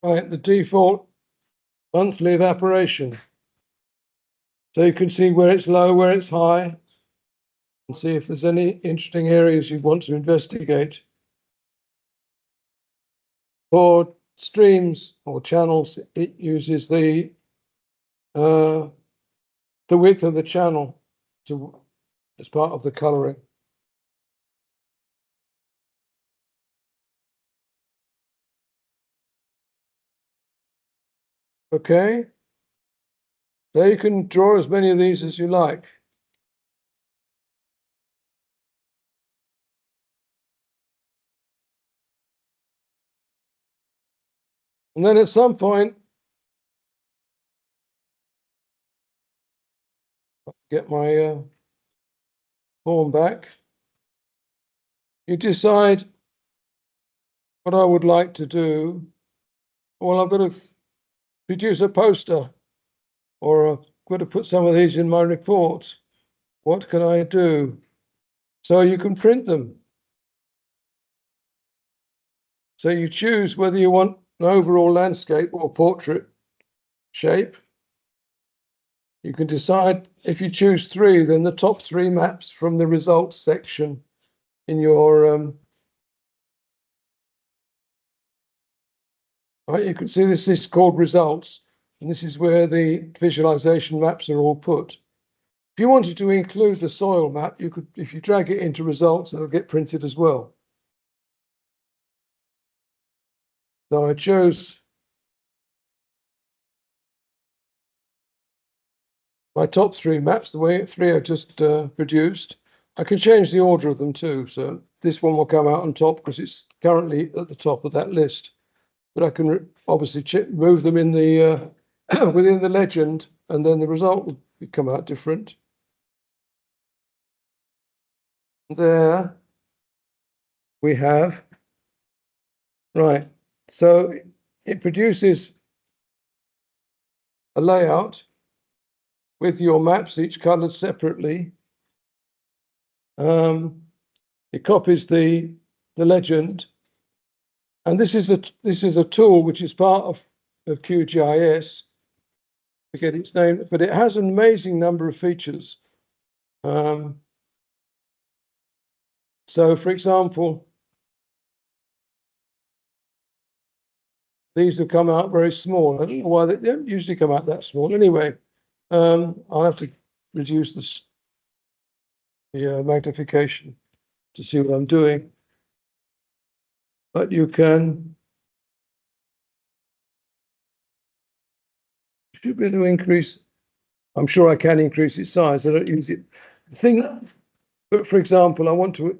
Right, the default monthly evaporation. So you can see where it's low, where it's high, and see if there's any interesting areas you want to investigate. For streams or channels, it uses the width of the channel as part of the coloring. Okay, so you can draw as many of these as you like. And then at some point, get my form back. You decide what I would like to do. Well, I've got to produce a poster, or I've got to put some of these in my report. What can I do? So you can print them. So you choose whether you want an overall landscape or portrait shape. You can decide, if you choose 3, then the top 3 maps from the results section in your right, you can see this is called results, and this is where the visualization maps are all put. If you wanted to include the soil map, you could, if you drag it into results, it'll get printed as well. So I chose my top 3 maps, the way 3 I've just produced. I can change the order of them too. So this one will come out on top because it's currently at the top of that list. But I can obviously move them in the within the legend, and then the result will come out different. There we have, right. So it produces a layout with your maps, each colored separately. It copies the legend, and this is a tool which is part of QGIS. I forget its name, but it has an amazing number of features. So, for example, these have come out very small. I don't know why they don't usually come out that small. Anyway, I'll have to reduce the magnification to see what I'm doing. But you should be able to increase. I'm sure I can increase its size. I don't use it. The thing, but for example, I want to.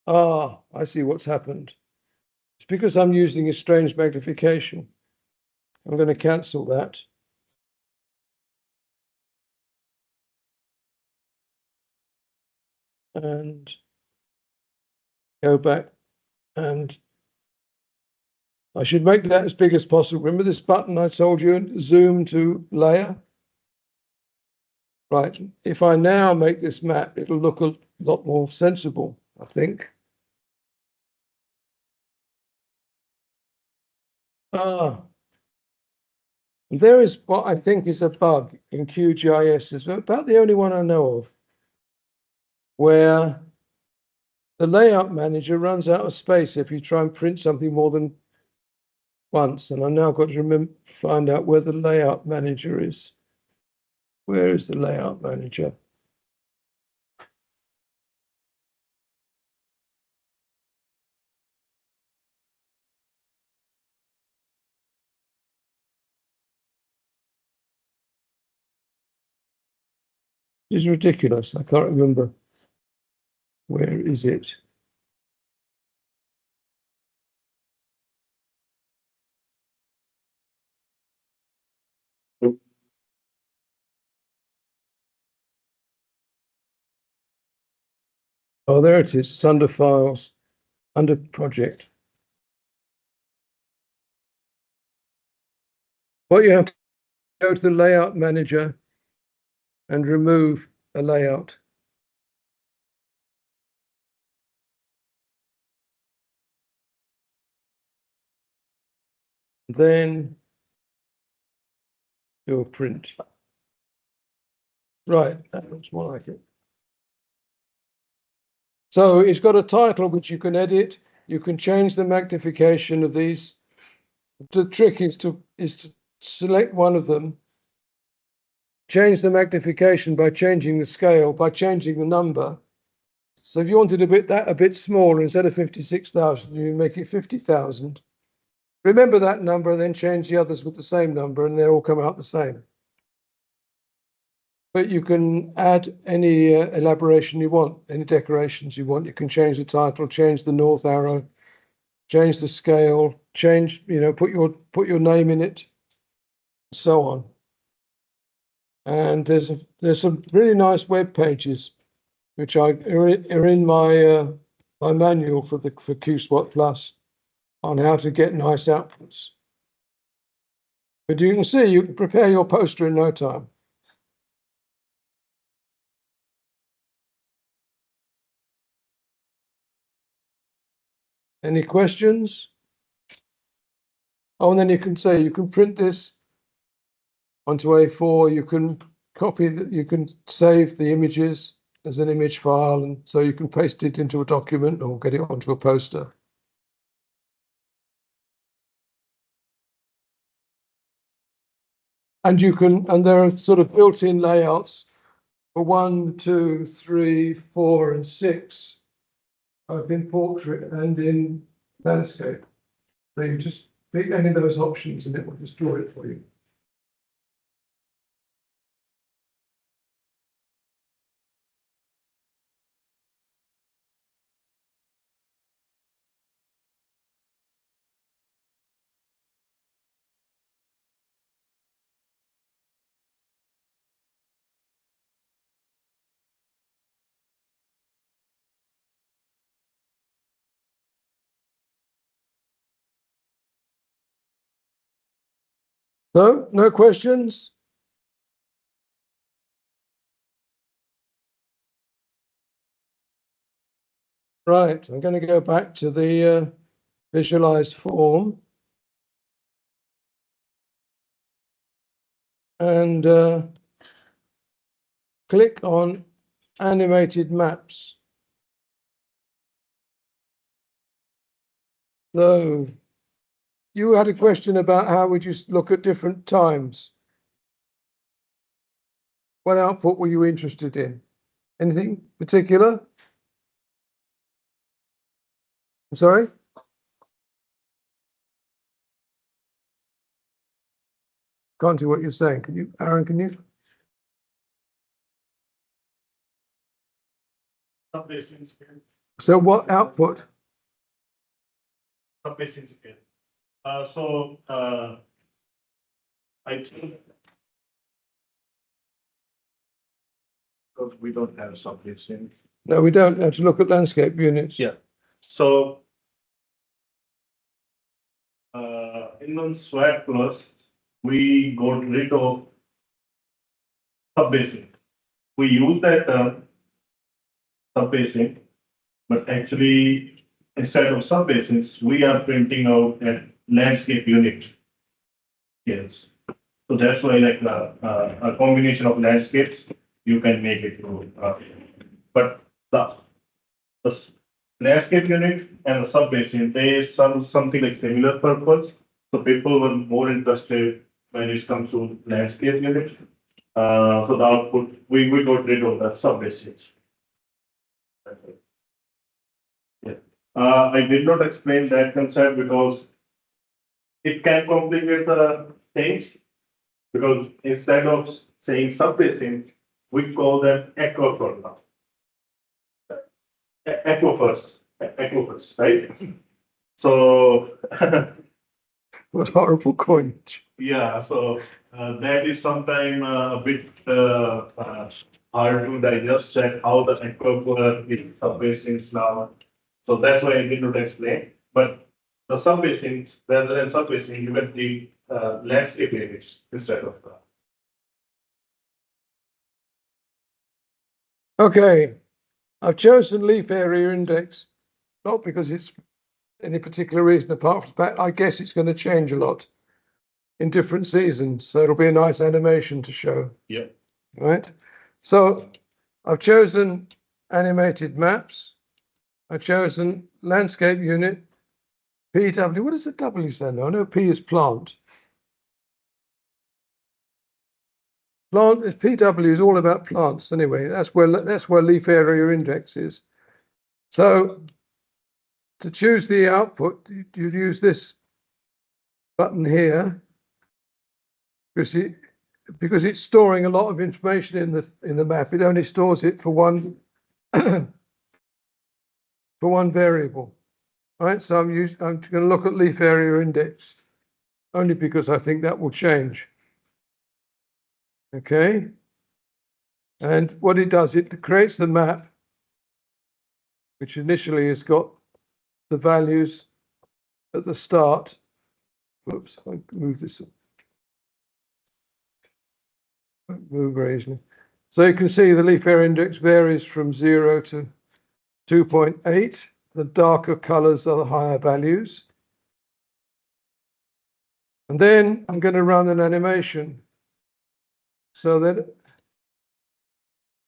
I see what's happened. It's because I'm using a strange magnification. I'm going to cancel that. And go back, and I should make that as big as possible. Remember this button I told you, zoom to layer? Right, if I now make this map, it'll look a lot more sensible, I think. There is what I think is a bug in QGIS. It's about the only one I know of where the layout manager runs out of space if you try and print something more than once. And I've now got to find out where the layout manager is. Where is the layout manager? It's ridiculous. I can't remember. Where is it? Oh, there it is. It's under Files, under Project. What you have to go to the Layout Manager and remove a layout. then do a print. Right, that looks more like it. So it's got a title which you can edit. You can change the magnification of these. The trick is to select one of them, change the magnification by changing the scale, by changing the number. So if you wanted a bit smaller, instead of 56,000, you make it 50,000. Remember that number, then change the others with the same number, and they all come out the same. But you can add any elaboration you want, any decorations you want. You can change the title, change the north arrow, change the scale, change, put your name in it, so on. And there's some really nice web pages which are in my my manual for QSpot Plus on how to get nice outputs. But you can see you can prepare your poster in no time. Any questions? Oh, and then you can print this onto A4. You can you can save the images as an image file, and so you can paste it into a document or get it onto a poster. And there are sort of built-in layouts for 1, 2, 3, 4, and 6, both in portrait and in landscape. So you just pick any of those options and it will just draw it for you. So, no questions? Right, I'm going to go back to the visualized form. And click on animated maps. So you had a question about how would you look at different times. What output were you interested in? Anything particular? I'm sorry? Can't see what you're saying. Can you, Aaron, can you? Sub-basin scale. So what output? Sub-basin scale. I think because we don't have sub-basin. No, we don't have to look at landscape units. Yeah. So in SWAT Plus, we got rid of sub-basin. We use that term sub-basin, but actually instead of sub-basins, we are printing out a landscape unit. Yes. So that's why like a combination of landscapes, you can make it to, but the landscape unit and the sub-basin, they serve something like similar purpose. So people were more interested when it comes to landscape unit. So the output, we got rid of the sub-basins. Yeah. I did not explain that concept because it can complicate the things. Because instead of saying sub-basin, we call them aquifers, right? So What horrible coinage. yeah, so that is sometimes a bit hard to digest that how the aquifer is sub-basins now. So that's why I did not explain. But the sub-basins, rather than sub-basin, you get the landscape areas instead of that. Okay, I've chosen leaf area index, not because it's any particular reason apart from the fact I guess it's going to change a lot in different seasons. So it'll be a nice animation to show. Yeah. Right. So I've chosen animated maps. I've chosen landscape unit, PW. What does the W stand for? I know P is plant. Plant, PW is all about plants anyway. That's where leaf area index is. So to choose the output, you use this button here because it's storing a lot of information in the map. It only stores it for one for one variable. Right, so I'm going to look at leaf area index only because I think that will change. Okay, and what it does, it creates the map, which initially has got the values at the start. Whoops, I move this. Move very easily. So you can see the leaf area index varies from 0 to 2.8. The darker colors are the higher values. And then I'm going to run an animation so that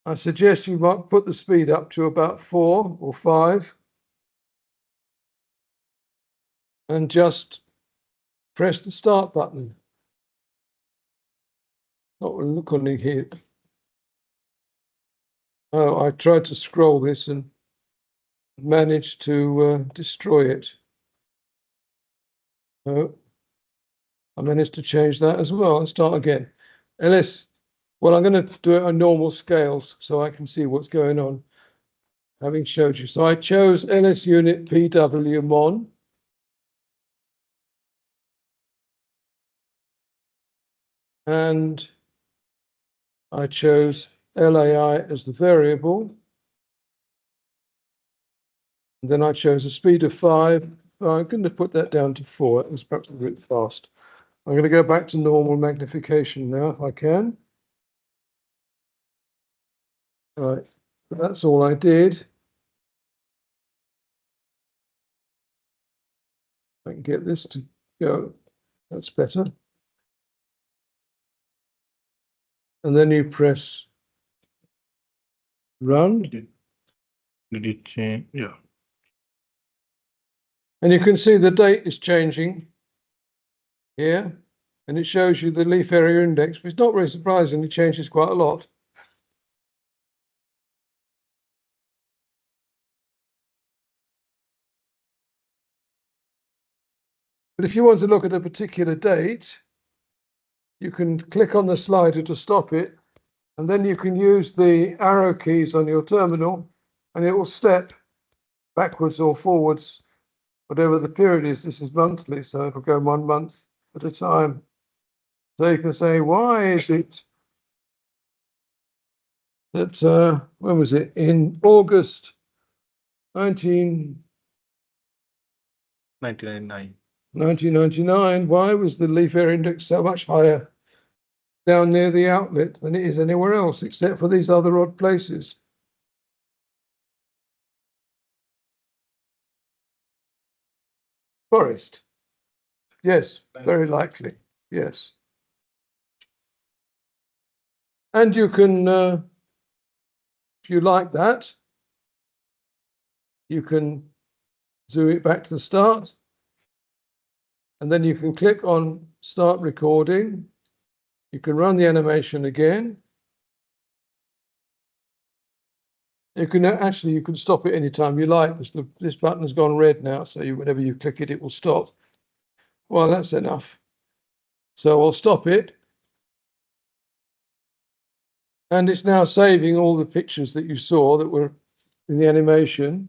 I suggest you might put the speed up to about 4 or 5 and just press the start button. Not look on here. Oh, I tried to scroll this and managed to destroy it. Oh, I managed to change that as well and start again. Well, I'm going to do it on normal scales so I can see what's going on, having showed you. So I chose LS unit PW mon. And I chose LAI as the variable. And then I chose a speed of 5. I'm going to put that down to 4. It was perhaps a bit fast. I'm going to go back to normal magnification now, if I can. Right, that's all I did. I can get this to go. That's better. And then you press run. Did it change? Yeah. And you can see the date is changing here. And it shows you the leaf area index, which is not very surprising. It changes quite a lot. But if you want to look at a particular date, you can click on the slider to stop it, and then you can use the arrow keys on your terminal, and it will step backwards or forwards, whatever the period is. This is monthly, so it'll go 1 month at a time. So you can say, why is it that, when was it? In August 1999, why was the leaf area index so much higher down near the outlet than it is anywhere else, except for these other odd places? Forest. Yes, very likely. Yes. And you can, if you like that, you can zoom it back to the start. And then you can click on start recording. You can run the animation again. You can you can stop it anytime you like, because this button has gone red now. So whenever you click it, it will stop. Well, that's enough. So I'll stop it. And it's now saving all the pictures that you saw that were in the animation.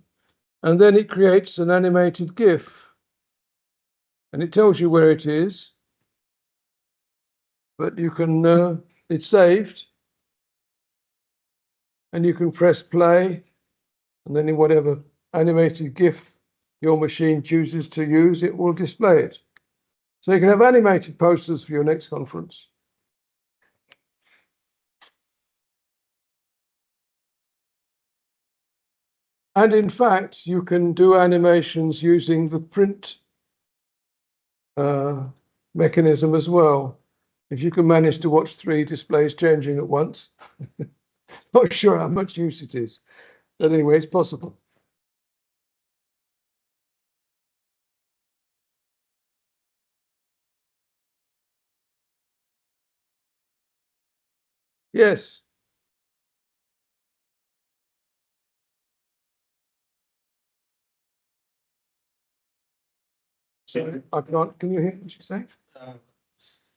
And then it creates an animated GIF. And it tells you where it is. But you can, it's saved. And you can press play. And then in whatever animated GIF your machine chooses to use, it will display it. So you can have animated posters for your next conference. And in fact, you can do animations using the print mechanism as well. If you can manage to watch 3 displays changing at once, not sure how much use it is, but anyway, it's possible. Yes. Sorry, I can't. Can you hear what she's saying?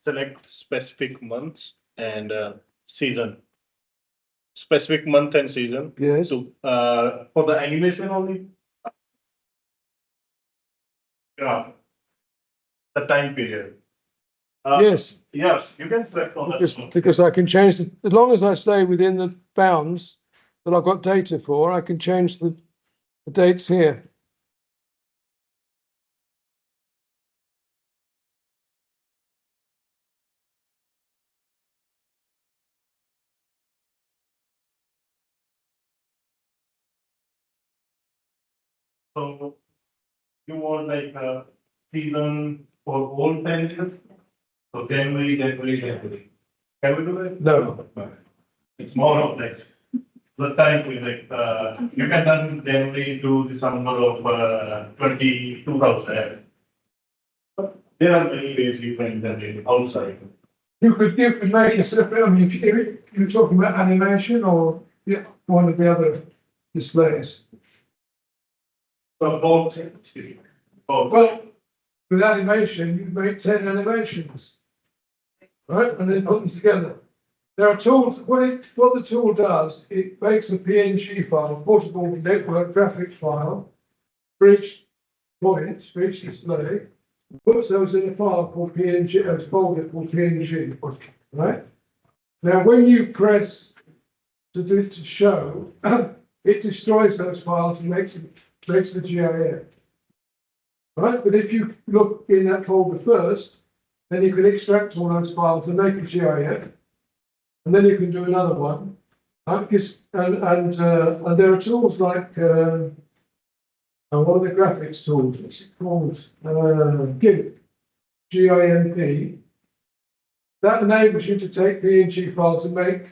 Select specific months and season. Specific month and season. Yes. To for the animation only. Yeah. The time period. Yes. Yes, you can select on that. Because I can change the, as long as I stay within the bounds that I've got data for, I can change the dates here. So you want like a season for all 10 years? So January. Can we do it? No. It's more of like the time period, like you can done January to December of 2000. But there are many ways you can do it outside. You could make a separate. I mean, if you're talking about animation or one of the other displays. So both. Well, with animation, you make 10 animations, right? And then put them together. There are tools. What the tool does, it makes a PNG file, portable network graphics file, for each point, for each display, puts those in a file called PNG, a folder called PNG, right? Now, when you press to show, it destroys those files and makes the GIF. Right, but if you look in that folder first, then you can extract all those files and make a GIF, and then you can do another one. And there are tools like one of the graphics tools. It's called GIMP, GIMP. That enables you to take PNG files and make